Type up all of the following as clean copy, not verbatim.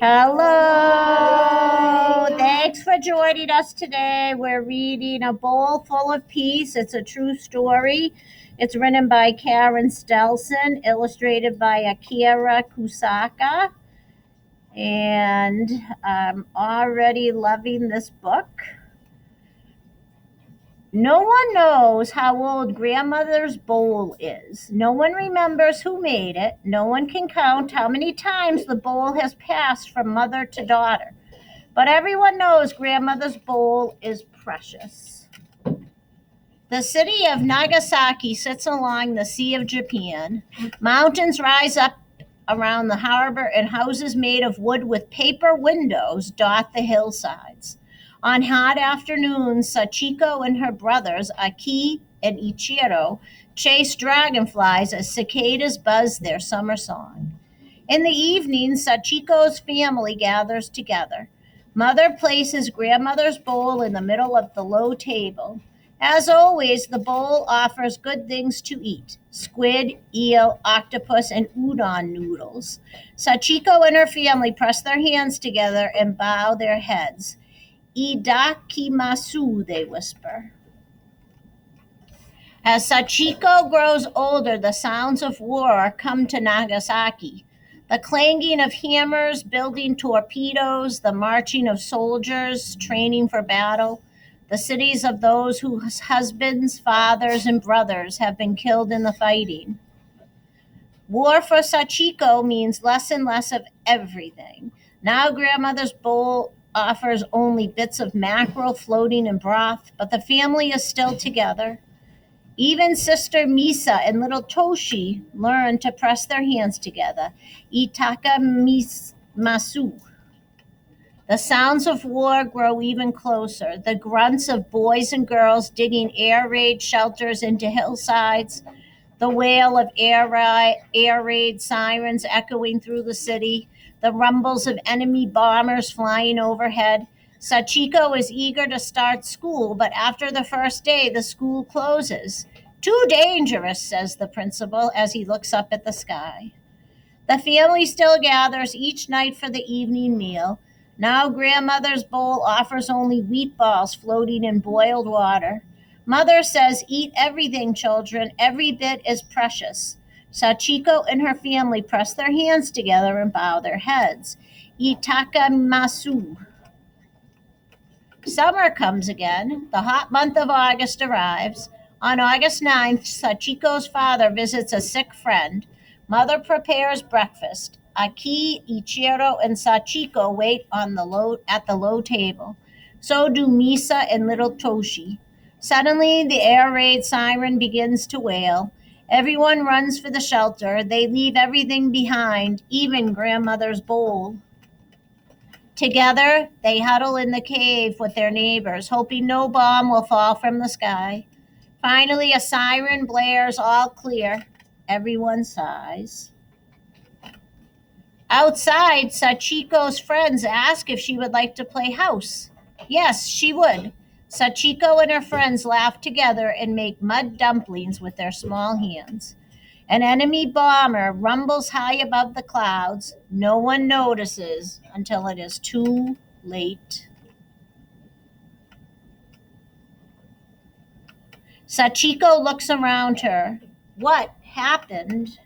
Hello. Thanks for joining us today. We're reading A Bowl Full of Peace. It's a true story. It's written by Caren Stelson, illustrated by Akira Kusaka. And I'm already loving this book. No one knows how old grandmother's bowl is. No one remembers who made it. No one can count how many times the bowl has passed from mother to daughter. But everyone knows grandmother's bowl is precious. The city of Nagasaki sits along the Sea of Japan. Mountains rise up around the harbor, and houses made of wood with paper windows dot the hillsides. On hot afternoons, Sachiko and her brothers, Aki and Ichiro, chase dragonflies as cicadas buzz their summer song. In the evening, Sachiko's family gathers together. Mother places grandmother's bowl in the middle of the low table. As always, the bowl offers good things to eat: squid, eel, octopus, and udon noodles. Sachiko and her family press their hands together and bow their heads. Idakimasu, they whisper. As Sachiko grows older, the sounds of war come to Nagasaki. The clanging of hammers building torpedoes, the marching of soldiers training for battle, the cities of those whose husbands, fathers, and brothers have been killed in the fighting. War for Sachiko means less and less of everything. Now grandmother's bowl offers only bits of mackerel floating in broth, but the family is still together. Even Sister Misa and little Toshi learn to press their hands together. Itaka masu. The sounds of war grow even closer. The grunts of boys and girls digging air raid shelters into hillsides, the wail of air raid sirens echoing through the city, the rumbles of enemy bombers flying overhead. Sachiko is eager to start school, but after the first day, the school closes. Too dangerous, says the principal as he looks up at the sky. The family still gathers each night for the evening meal. Now grandmother's bowl offers only wheat balls floating in boiled water. Mother says, "Eat everything, children. Every bit is precious." Sachiko and her family press their hands together and bow their heads. Itaka masu. Summer comes again. The hot month of August arrives. On August 9th, Sachiko's father visits a sick friend. Mother prepares breakfast. Aki, Ichiro, and Sachiko wait at the low table. So do Misa and little Toshi. Suddenly, the air raid siren begins to wail. Everyone runs for the shelter. They leave everything behind, even grandmother's bowl. Together, they huddle in the cave with their neighbors, hoping no bomb will fall from the sky. Finally, a siren blares, all clear. Everyone sighs. Outside, Sachiko's friends ask if she would like to play house. Yes, she would. Sachiko and her friends laugh together and make mud dumplings with their small hands. An enemy bomber rumbles high above the clouds. No one notices until it is too late. Sachiko looks around her. What happened?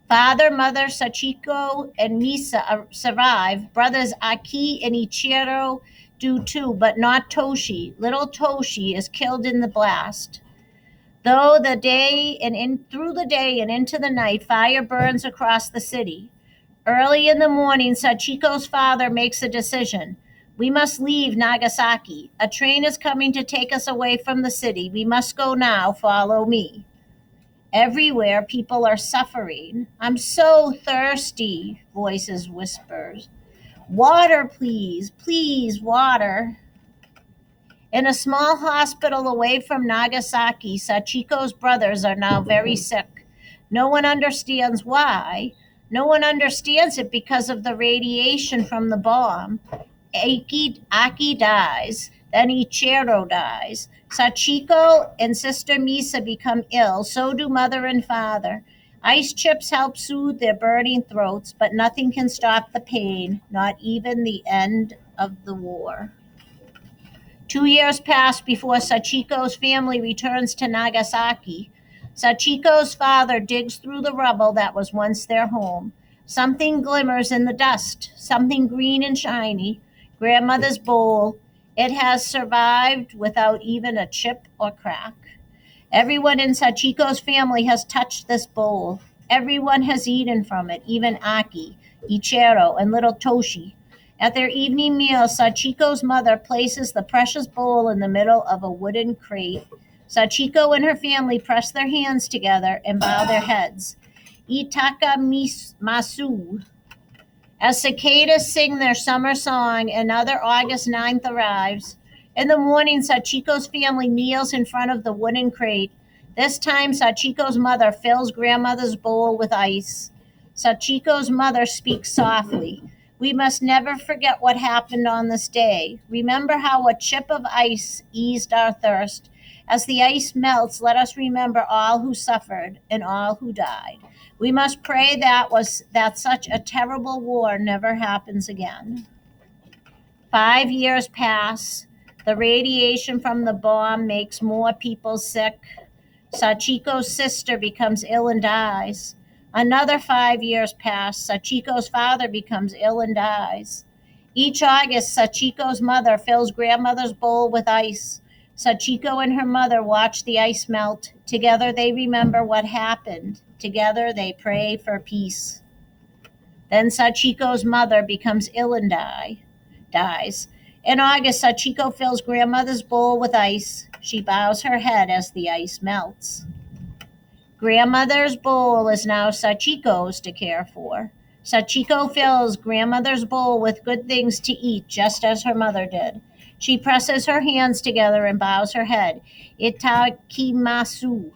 Father, mother, Sachiko, and Misa survive. Brothers Aki and Ichiro do too, but not Toshi. Little Toshi is killed in the blast. Through the day and into the night, fire burns across the city. Early in the morning, Sachiko's father makes a decision. We must leave Nagasaki. A train is coming to take us away from the city. We must go now. Follow me. Everywhere, people are suffering. I'm so thirsty, voices whispers. Water, please, please, water. In a small hospital away from Nagasaki, Sachiko's brothers are now very sick. No one understands why. No one understands it because of the radiation from the bomb. Aki dies. Then Ichiro dies. Sachiko and Sister Misa become ill. So do mother and father. Ice chips help soothe their burning throats, but nothing can stop the pain, not even the end of the war. 2 years pass before Sachiko's family returns to Nagasaki. Sachiko's father digs through the rubble that was once their home. Something glimmers in the dust, something green and shiny. Grandmother's bowl. It has survived without even a chip or crack. Everyone in Sachiko's family has touched this bowl. Everyone has eaten from it, even Aki, Ichiro, and little Toshi. At their evening meal, Sachiko's mother places the precious bowl in the middle of a wooden crate. Sachiko and her family press their hands together and bow their heads. Itaka masu. As cicadas sing their summer song, another August 9th arrives. In the morning, Sachiko's family kneels in front of the wooden crate. This time, Sachiko's mother fills grandmother's bowl with ice. Sachiko's mother speaks softly. We must never forget what happened on this day. Remember how a chip of ice eased our thirst. As the ice melts, let us remember all who suffered and all who died. We must pray that such a terrible war never happens again. 5 years pass. The radiation from the bomb makes more people sick. Sachiko's sister becomes ill and dies. Another 5 years pass. Sachiko's father becomes ill and dies. Each August, Sachiko's mother fills grandmother's bowl with ice. Sachiko and her mother watch the ice melt. Together they remember what happened. Together they pray for peace. Then Sachiko's mother becomes ill and dies. In August, Sachiko fills grandmother's bowl with ice. She bows her head as the ice melts. Grandmother's bowl is now Sachiko's to care for. Sachiko fills grandmother's bowl with good things to eat, just as her mother did. She presses her hands together and bows her head. Itakimasu.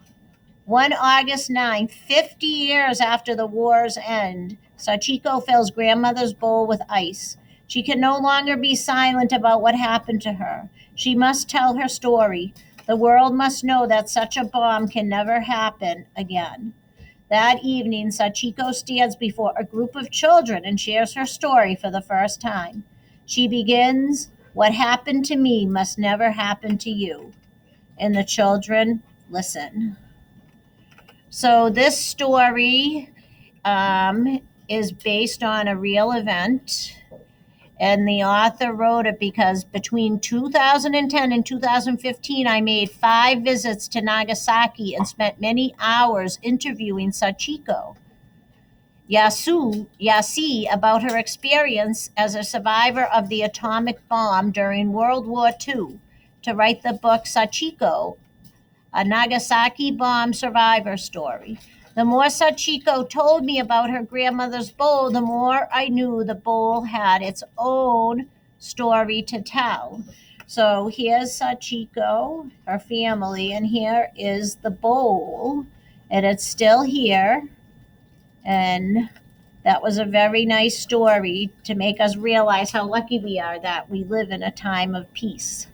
One August 9th, 50 years after the war's end, Sachiko fills grandmother's bowl with ice. She can no longer be silent about what happened to her. She must tell her story. The world must know that such a bomb can never happen again. That evening, Sachiko stands before a group of children and shares her story for the first time. She begins, "What happened to me must never happen to you." And the children listen. So this story is based on a real event, and the author wrote it because between 2010 and 2015, I made 5 visits to Nagasaki and spent many hours interviewing Sachiko Yasi about her experience as a survivor of the atomic bomb during World War II to write the book Sachiko, a Nagasaki bomb survivor story. The more Sachiko told me about her grandmother's bowl, the more I knew the bowl had its own story to tell. So here's Sachiko, her family, and here is the bowl, and it's still here. And that was a very nice story to make us realize how lucky we are that we live in a time of peace.